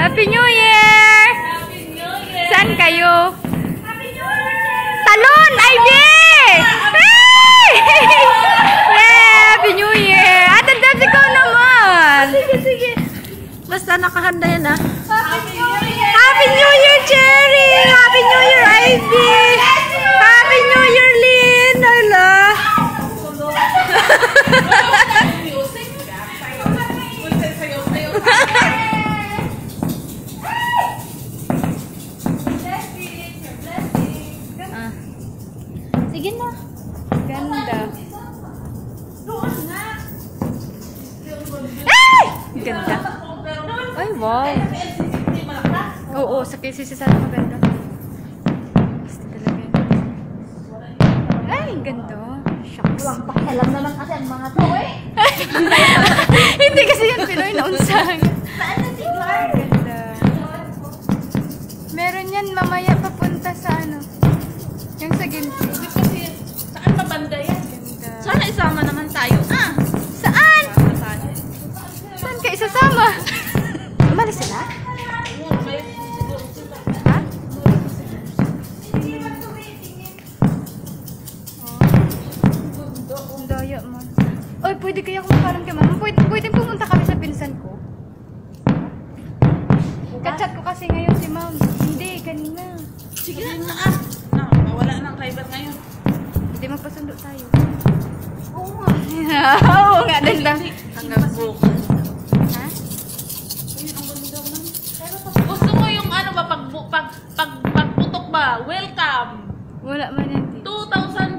Happy New Year! Saan kayo? Talon! Ivy! Hey! Yeah! Happy New Year! Ate Debs, ikaw naman! Sige. Basta nakahanda yan ah. Happy New Year, Cherry! Happy New Year, Ivy! Happy New Year, Lynn! Hala! Sige na. Ganda. Ay! Ganda. Ay, wow. Oo, sa KCC sana maganda. Gusto talaga yun. Ay, ganda. Shucks. Huwag pakialam naman kasi ang mga to eh. Hindi kasi yan Pinoy na unsang. Saan na si Clark? Ganda. Meron yan mamaya papunta sa ano. Yung sa Ginty. Kasi saan pa banda yan? Ganda. Sana isama naman tayo. Ah! Saan? Saan ka isasama? Umalis sila? Ha? Ang daya man. Oy, pwede kaya kung parang kay mama. Pwede pumunta kami sa pinsan ko. Kachat ko kasi ngayon si ma'am. Hindi, kanina. Sige na ah. Wala nang driver ngayon. Hindi magpasundo tayo. Oo nga. Oo nga, din lang. Hanggang bukas. Ha? Ayun, ang ganda naman. Gusto mo yung ano ba, pagputok ba? Welcome! Wala man yan. 2,000